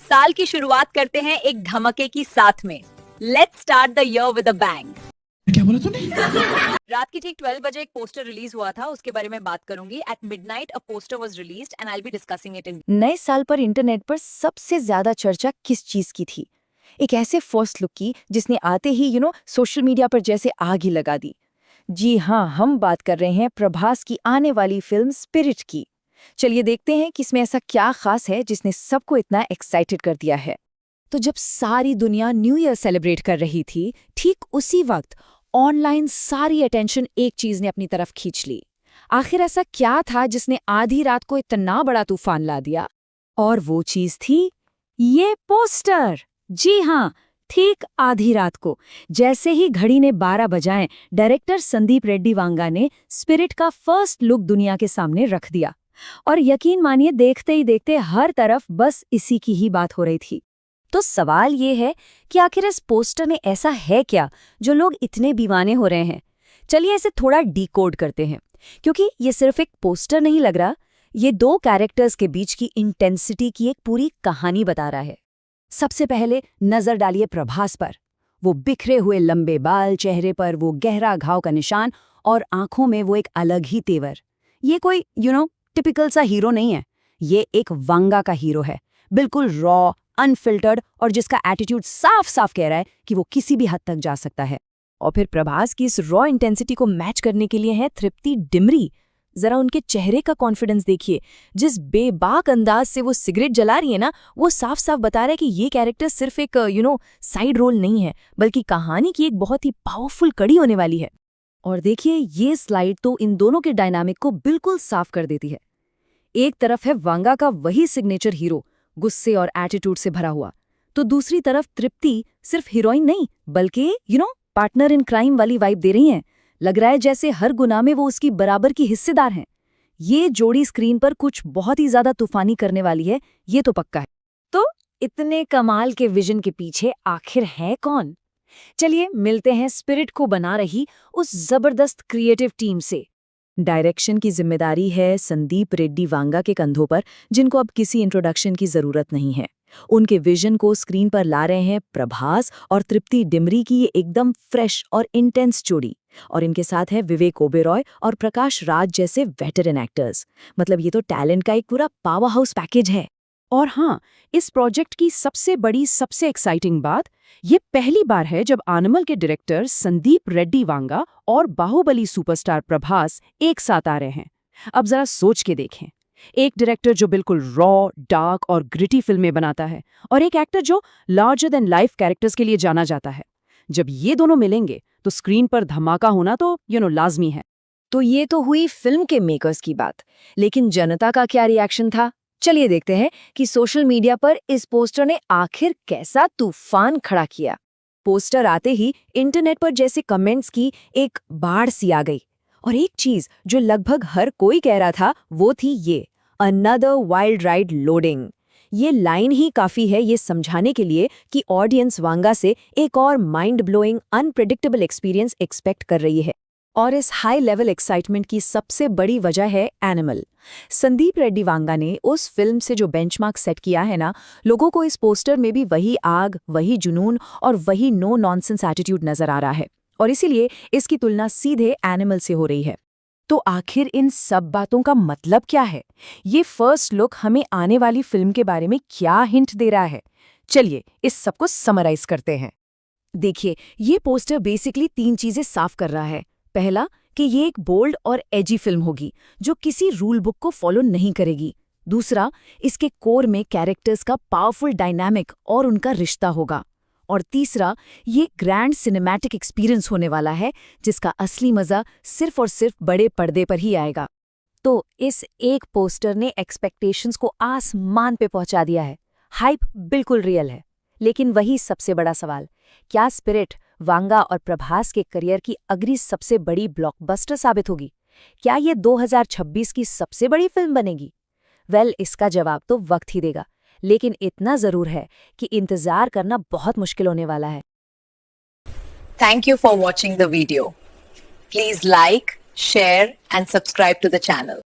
साल की शुरुआत करते हैं एक धमाके की साथ में। Let's start the year with a bang. क्या बोला तूने? रात की ठीक 12 बजे एक पोस्टर रिलीज हुआ था, उसके बारे में बात करूंगी। At midnight a poster was released and I will be discussing it in. नए साल पर इंटरनेट पर सबसे ज्यादा चर्चा किस चीज की थी? एक ऐसे फर्स्ट लुक की जिसने आते ही सोशल मीडिया पर जैसे आग ही लगा दी। जी हाँ, हम बात कर रहे हैं प्रभास की आने वाली फिल्म स्पिरिट की। चलिए देखते हैं कि इसमें ऐसा क्या खास है जिसने सबको इतना एक्साइटेड कर दिया है। तो जब सारी दुनिया न्यू ईयर सेलिब्रेट कर रही थी, ठीक उसी वक्त ऑनलाइन सारी अटेंशन एक चीज ने अपनी तरफ खींच ली। आखिर ऐसा क्या था जिसने आधी रात को इतना बड़ा तूफान ला दिया? और वो चीज थी ये पोस्टर। जी हाँ, ठीक आधी रात को जैसे ही घड़ी ने 12 बजाएं, डायरेक्टर संदीप रेड्डी वांगा ने स्पिरिट का फर्स्ट लुक दुनिया के सामने रख दिया। और यकीन मानिए, देखते ही देखते हर तरफ बस इसी की ही बात हो रही थी। तो सवाल ये है कि आखिर इस पोस्टर में ऐसा है क्या जो लोग इतने दीवाने हो रहे हैं? चलिए इसे थोड़ा डिकोड करते हैं, क्योंकि ये सिर्फ एक पोस्टर नहीं लग रहा, ये दो कैरेक्टर्स के बीच की इंटेंसिटी की एक पूरी कहानी बता रहा है। सबसे पहले नजर डालिए प्रभास पर। वो बिखरे हुए लंबे बाल, चेहरे पर वो गहरा घाव का निशान और आंखों में वो एक अलग ही तेवर। ये कोई टिपिकल सा हीरो नहीं है, ये एक वांगा का हीरो है, बिल्कुल रॉ, अनफिल्टर्ड, और जिसका एटीट्यूड साफ साफ कह रहा है कि वो किसी भी हद तक जा सकता है। और फिर प्रभास की इस रॉ इंटेंसिटी को मैच करने के लिए है तृप्ति डिमरी। जरा उनके चेहरे का कॉन्फिडेंस देखिए, जिस बेबाक अंदाज से वो सिगरेट जला रही है ना, वो साफ साफ बता रहा है कि ये कैरेक्टर सिर्फ एक साइड रोल नहीं है, बल्कि कहानी की एक बहुत ही पावरफुल कड़ी होने वाली है। और देखिए, ये स्लाइड तो इन दोनों के डायनामिक को बिल्कुल साफ कर देती है। एक तरफ है वांगा का वही सिग्नेचर हीरो, गुस्से और एटीट्यूड से भरा हुआ, तो दूसरी तरफ तृप्ति सिर्फ हीरोइन नहीं, बल्कि पार्टनर इन क्राइम वाली वाइब दे रही हैं। लग रहा है जैसे हर गुनाह में वो उसकी बराबर की हिस्सेदार हैं। ये जोड़ी स्क्रीन पर कुछ बहुत ही ज्यादा तूफानी करने वाली है, ये तो पक्का है। तो इतने कमाल के विजन के पीछे आखिर है कौन? चलिए मिलते हैं स्पिरिट को बना रही उस जबरदस्त क्रिएटिव टीम से। डायरेक्शन की जिम्मेदारी है संदीप रेड्डी वांगा के कंधों पर, जिनको अब किसी इंट्रोडक्शन की जरूरत नहीं है। उनके विजन को स्क्रीन पर ला रहे हैं प्रभास और तृप्ति डिमरी की ये एकदम फ्रेश और इंटेंस जोड़ी। और इनके साथ है विवेक ओबेरॉय और प्रकाश राज जैसे वेटरन एक्टर्स। मतलब ये तो टैलेंट का एक पूरा पावर हाउस पैकेज है। और हाँ, इस प्रोजेक्ट की सबसे बड़ी, सबसे एक्साइटिंग बात, ये पहली बार है जब एनिमल के डायरेक्टर संदीप रेड्डी वांगा और बाहुबली सुपरस्टार प्रभास एक साथ आ रहे हैं। अब जरा सोच के देखें, एक डायरेक्टर जो बिल्कुल रॉ, डार्क और ग्रिटी फिल्में बनाता है, और एक एक्टर जो लार्जर देन लाइफ कैरेक्टर्स के लिए जाना जाता है। जब ये दोनों मिलेंगे तो स्क्रीन पर धमाका होना तो लाजमी है। तो ये तो हुई फिल्म के मेकर्स की बात, लेकिन जनता का क्या रिएक्शन था? चलिए देखते हैं कि सोशल मीडिया पर इस पोस्टर ने आखिर कैसा तूफान खड़ा किया। पोस्टर आते ही इंटरनेट पर जैसे कमेंट्स की एक बाढ़ सी आ गई, और एक चीज जो लगभग हर कोई कह रहा था वो थी ये, अनदर वाइल्ड राइड लोडिंग। ये लाइन ही काफी है ये समझाने के लिए कि ऑडियंस वांगा से एक और mind blowing, unpredictable experience expect कर रही है। और इस हाई लेवल एक्साइटमेंट की सबसे बड़ी वजह है एनिमल। संदीप रेड्डी वांगा ने उस फिल्म से जो बेंचमार्क सेट किया है ना, लोगों को इस पोस्टर में भी वही आग, वही जुनून और वही नो नॉनसेंस एटीट्यूड नजर आ रहा है। और इसीलिए इसकी तुलना सीधे एनिमल से हो रही है। तो आखिर इन सब बातों का मतलब क्या है? ये फर्स्ट लुक हमें आने वाली फिल्म के बारे में क्या हिंट दे रहा है? चलिए इस सब को समराइज करते हैं। देखिए, ये पोस्टर बेसिकली 3 चीजें साफ कर रहा है। पहला, कि ये एक बोल्ड और एजी फिल्म होगी जो किसी रूल बुक को फॉलो नहीं करेगी। दूसरा, इसके कोर में कैरेक्टर्स का पावरफुल डायनामिक और उनका रिश्ता होगा। और तीसरा, ये ग्रैंड सिनेमैटिक एक्सपीरियंस होने वाला है जिसका असली मजा सिर्फ और सिर्फ बड़े पर्दे पर ही आएगा। तो इस एक पोस्टर ने एक्सपेक्टेशंस को आसमान पे पहुंचा दिया है। हाइप बिल्कुल रियल है। लेकिन वही सबसे बड़ा सवाल, क्या स्पिरिट वांगा और प्रभास के करियर की अगली सबसे बड़ी ब्लॉकबस्टर साबित होगी? क्या ये 2026 की सबसे बड़ी फिल्म बनेगी? इसका जवाब तो वक्त ही देगा। लेकिन इतना जरूर है कि इंतजार करना बहुत मुश्किल होने वाला है। Thank you for watching the video. Please like, share and subscribe to the channel.